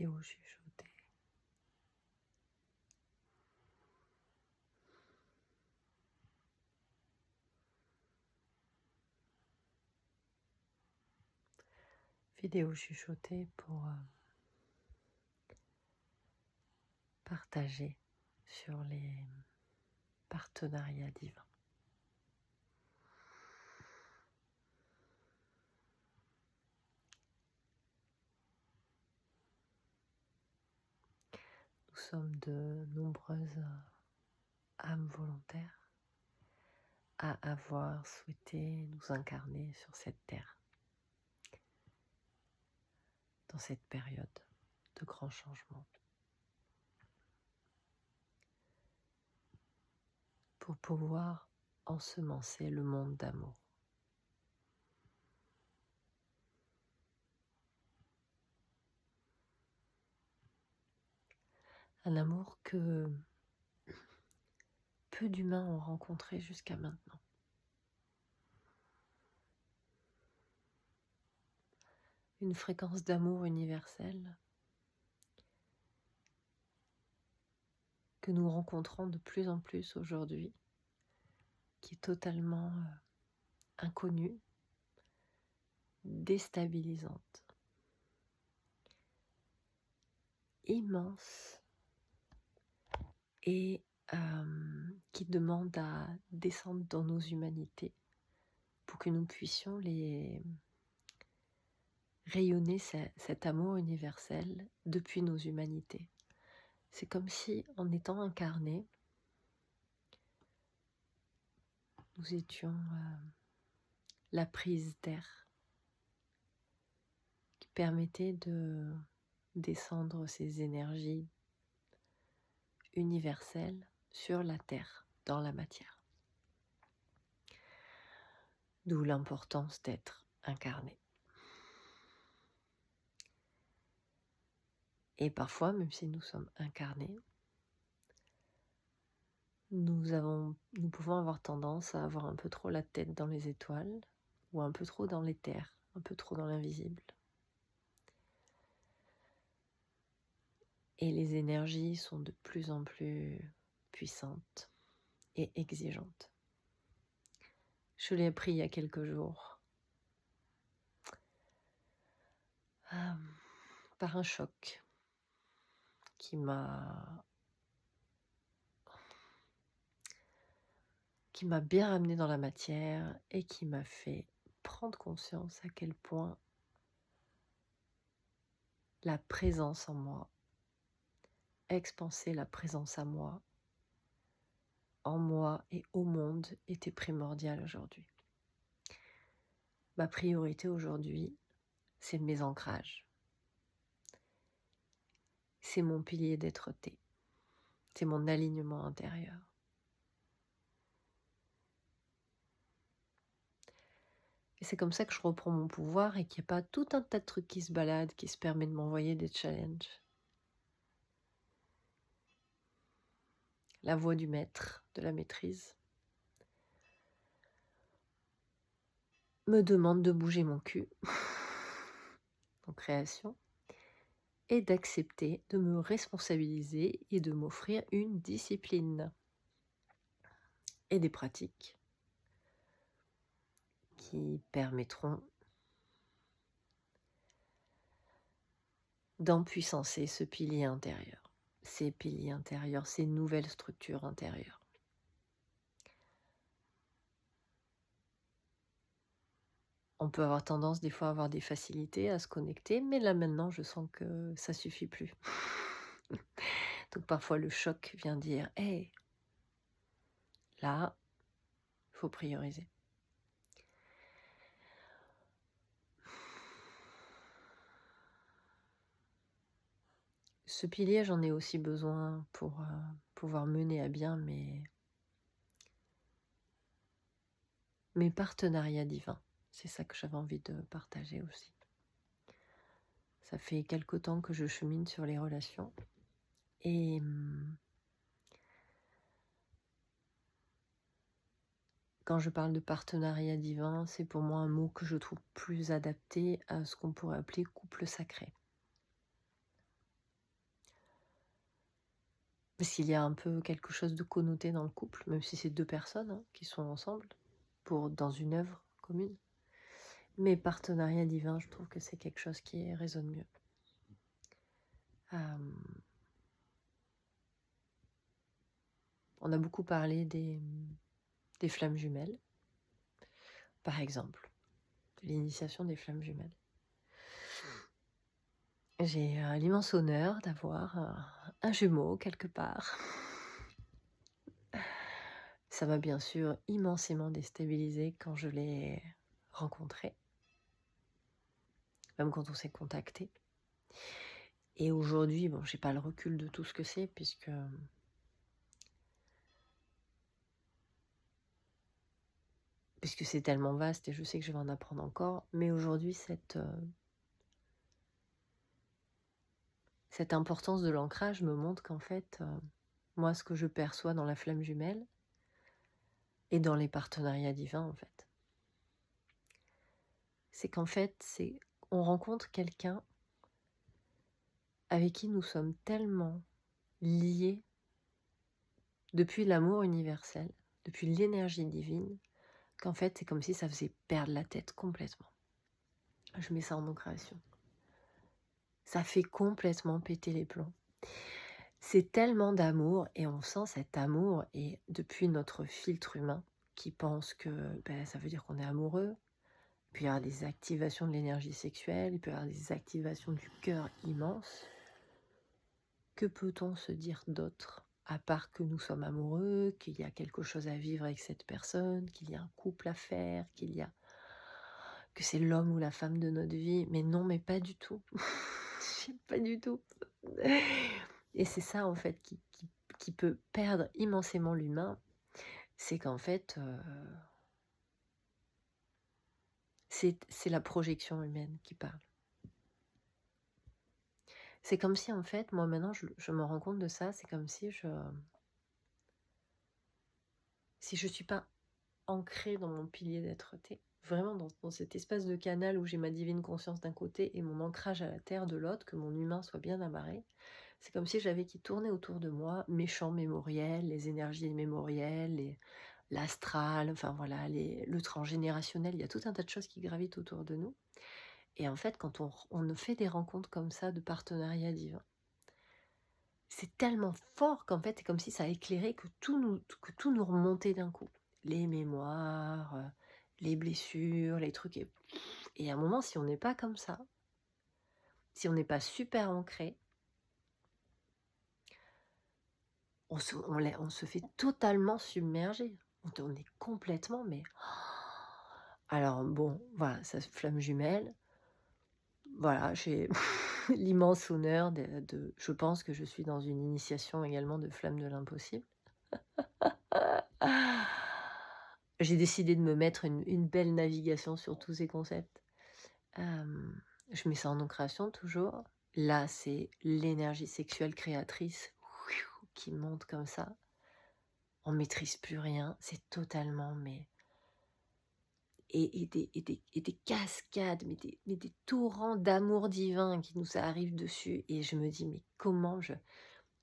vidéo chuchotée. Vidéo chuchotée pour partager sur les partenariats divins. Nous sommes de nombreuses âmes volontaires à avoir souhaité nous incarner sur cette terre, dans cette période de grands changements, pour pouvoir ensemencer le monde d'amour. Un amour que peu d'humains ont rencontré jusqu'à maintenant. Une fréquence d'amour universelle que nous rencontrons de plus en plus aujourd'hui, qui est totalement inconnue, déstabilisante, immense et qui demande à descendre dans nos humanités pour que nous puissions les rayonner cet amour universel depuis nos humanités. C'est comme si, en étant incarnés, nous étions la prise d'air qui permettait de descendre ces énergies universelles sur la terre, dans la matière. D'où l'importance d'être incarné. Et parfois, même si nous sommes incarnés, nous pouvons avoir tendance à avoir un peu trop la tête dans les étoiles, ou un peu trop dans l'éther, un peu trop dans l'invisible. Et les énergies sont de plus en plus puissantes et exigeantes. Je l'ai appris il y a quelques jours, par un choc qui m'a bien ramené dans la matière et qui m'a fait prendre conscience à quel point la présence en moi, expanser la présence à moi, en moi et au monde était primordiale aujourd'hui. Ma priorité aujourd'hui, c'est mes ancrages. C'est mon pilier d'être-té. C'est mon alignement intérieur. Et c'est comme ça que je reprends mon pouvoir et qu'il n'y a pas tout un tas de trucs qui se baladent, qui se permettent de m'envoyer des challenges. La voix du maître, de la maîtrise, me demande de bouger mon cul en création et d'accepter de me responsabiliser et de m'offrir une discipline et des pratiques qui permettront d'empuissancer ce pilier intérieur, ces piliers intérieurs, ces nouvelles structures intérieures. On peut avoir tendance des fois à avoir des facilités à se connecter, mais là maintenant je sens que ça suffit plus. Donc parfois le choc vient dire « Hey, là, il faut prioriser ». Ce pilier, j'en ai aussi besoin pour pouvoir mener à bien mes partenariats divins. C'est ça que j'avais envie de partager aussi. Ça fait quelque temps que je chemine sur les relations et quand je parle de partenariat divin, c'est pour moi un mot que je trouve plus adapté à ce qu'on pourrait appeler couple sacré. Parce qu'il y a un peu quelque chose de connoté dans le couple, même si c'est 2 personnes, hein, qui sont ensemble dans une œuvre commune. Mais partenariat divin, je trouve que c'est quelque chose qui résonne mieux. Hem, on a beaucoup parlé des flammes jumelles, par exemple, l'initiation des flammes jumelles. J'ai, l'immense honneur d'avoir, un jumeau quelque part. Ça m'a bien sûr immensément déstabilisée quand je l'ai rencontré, même quand on s'est contacté. Et aujourd'hui, bon, j'ai pas le recul de tout ce que c'est puisque c'est tellement vaste et je sais que je vais en apprendre encore. Mais aujourd'hui, cette importance de l'ancrage me montre qu'en fait, moi, ce que je perçois dans la flamme jumelle et dans les partenariats divins, en fait, c'est qu'en fait, on rencontre quelqu'un avec qui nous sommes tellement liés depuis l'amour universel, depuis l'énergie divine, qu'en fait, c'est comme si ça faisait perdre la tête complètement. Je mets ça en création. Ça fait complètement péter les plombs. C'est tellement d'amour et on sent cet amour et depuis notre filtre humain qui pense que ça veut dire qu'on est amoureux. Il peut y avoir des activations de l'énergie sexuelle, il peut y avoir des activations du cœur immense. Que peut-on se dire d'autre à part que nous sommes amoureux, qu'il y a quelque chose à vivre avec cette personne, qu'il y a un couple à faire, que c'est l'homme ou la femme de notre vie? Mais non, mais pas du tout. Pas du tout. Et c'est ça en fait qui peut perdre immensément l'humain, c'est qu'en fait c'est la projection humaine qui parle. C'est comme si en fait, moi maintenant je me rends compte de ça, c'est comme si je suis pas ancrée dans mon pilier d'être-té, vraiment dans cet espace de canal où j'ai ma divine conscience d'un côté et mon ancrage à la terre de l'autre, que mon humain soit bien amarré. C'est comme si j'avais qui tournait autour de moi mes champs mémoriels, les énergies mémorielles, l'astral, enfin voilà, le transgénérationnel, il y a tout un tas de choses qui gravitent autour de nous. Et en fait, quand on fait des rencontres comme ça de partenariat divin, c'est tellement fort qu'en fait, c'est comme si ça éclairait que tout nous remontait d'un coup. Les mémoires, les blessures, les trucs. Et à un moment, si on n'est pas comme ça, si on n'est pas super ancré, on se fait totalement submerger. On est complètement, mais... Alors bon, voilà, ça flamme jumelle. Voilà, j'ai l'immense honneur je pense que je suis dans une initiation également de flamme de l'impossible. J'ai décidé de me mettre une belle navigation sur tous ces concepts. Je mets ça en création toujours. Là, c'est l'énergie sexuelle créatrice qui monte comme ça. On maîtrise plus rien, c'est totalement et des cascades, mais des torrents d'amour divin qui nous arrivent dessus. Et je me dis, mais comment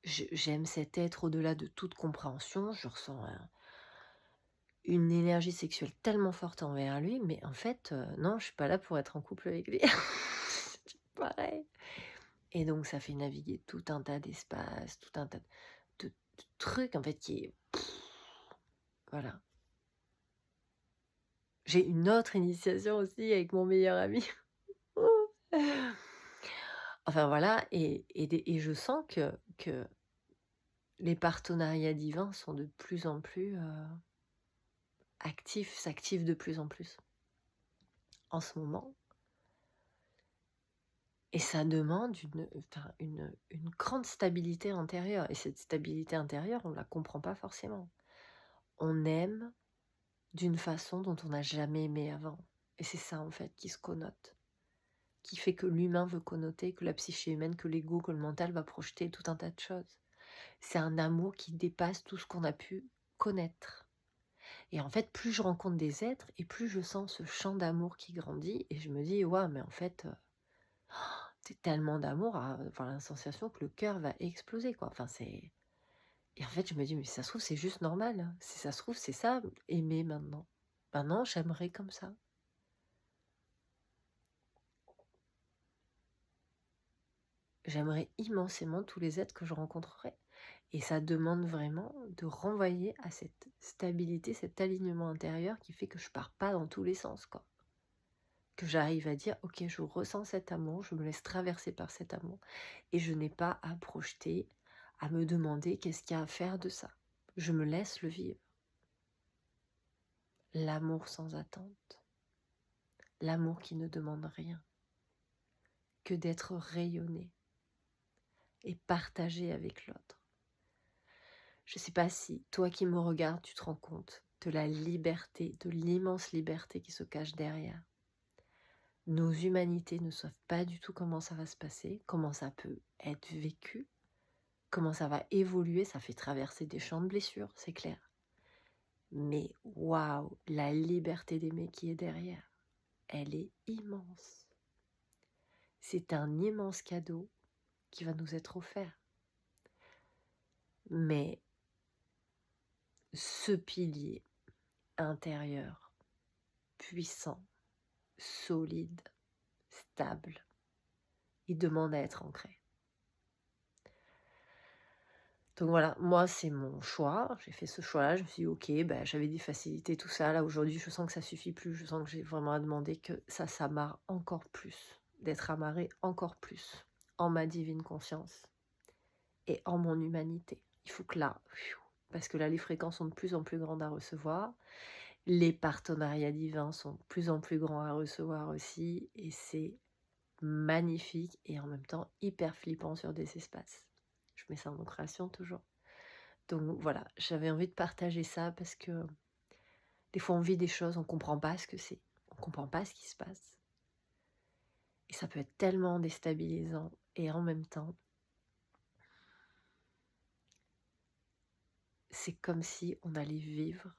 j'aime cet être au-delà de toute compréhension. Je ressens une énergie sexuelle tellement forte envers lui, mais en fait, non, je suis pas là pour être en couple avec lui. C'est pareil. Et donc, ça fait naviguer tout un tas d'espaces, tout un tas de trucs, en fait, qui est... Voilà. J'ai une autre initiation aussi avec mon meilleur ami. Enfin voilà, et je sens que les partenariats divins sont de plus en plus actifs, s'activent de plus en plus en ce moment. Et ça demande une grande stabilité intérieure. Et cette stabilité intérieure, on ne la comprend pas forcément. On aime d'une façon dont on n'a jamais aimé avant. Et c'est ça en fait qui se connote, qui fait que l'humain veut connoter, que la psyché humaine, que l'ego, que le mental va projeter tout un tas de choses. C'est un amour qui dépasse tout ce qu'on a pu connaître. Et en fait, plus je rencontre des êtres, et plus je sens ce champ d'amour qui grandit, et je me dis, ouais, mais en fait, c'est tellement d'amour, avoir la sensation que le cœur va exploser, quoi. Enfin, c'est Et en fait, je me dis: «Mais si ça se trouve, c'est juste normal, hein. Si ça se trouve, c'est ça, aimer maintenant. Maintenant, j'aimerais comme ça». J'aimerais immensément tous les êtres que je rencontrerai et ça demande vraiment de renvoyer à cette stabilité, cet alignement intérieur qui fait que je pars pas dans tous les sens, quoi. Que j'arrive à dire: «OK, je ressens cet amour, je me laisse traverser par cet amour et je n'ai pas à projeter, à me demander qu'est-ce qu'il y a à faire de ça. Je me laisse le vivre». L'amour sans attente, l'amour qui ne demande rien, que d'être rayonné et partagé avec l'autre. Je ne sais pas si toi qui me regardes, tu te rends compte de la liberté, de l'immense liberté qui se cache derrière. Nos humanités ne savent pas du tout comment ça va se passer, comment ça peut être vécu, comment ça va évoluer, ça fait traverser des champs de blessures, c'est clair. Mais waouh, la liberté d'aimer qui est derrière, elle est immense. C'est un immense cadeau qui va nous être offert. Mais ce pilier intérieur, puissant, solide, stable, il demande à être ancré. Donc voilà, moi c'est mon choix, j'ai fait ce choix-là, je me suis dit ok, bah, j'avais des facilités, tout ça, là aujourd'hui je sens que ça suffit plus, je sens que j'ai vraiment à demander que ça s'amarre encore plus, d'être amarré encore plus en ma divine conscience et en mon humanité. Il faut que là, parce que là les fréquences sont de plus en plus grandes à recevoir, les partenariats divins sont de plus en plus grands à recevoir aussi, et c'est magnifique et en même temps hyper flippant sur des espaces. Je mets ça en création toujours. Donc voilà, j'avais envie de partager ça parce que des fois on vit des choses, on comprend pas ce que c'est, on comprend pas ce qui se passe. Et ça peut être tellement déstabilisant et en même temps, c'est comme si on allait vivre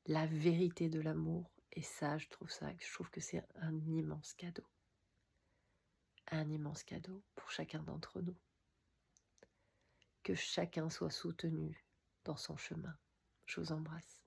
la vérité de l'amour. Et ça, je trouve que c'est un immense cadeau. Un immense cadeau pour chacun d'entre nous. Que chacun soit soutenu dans son chemin. Je vous embrasse.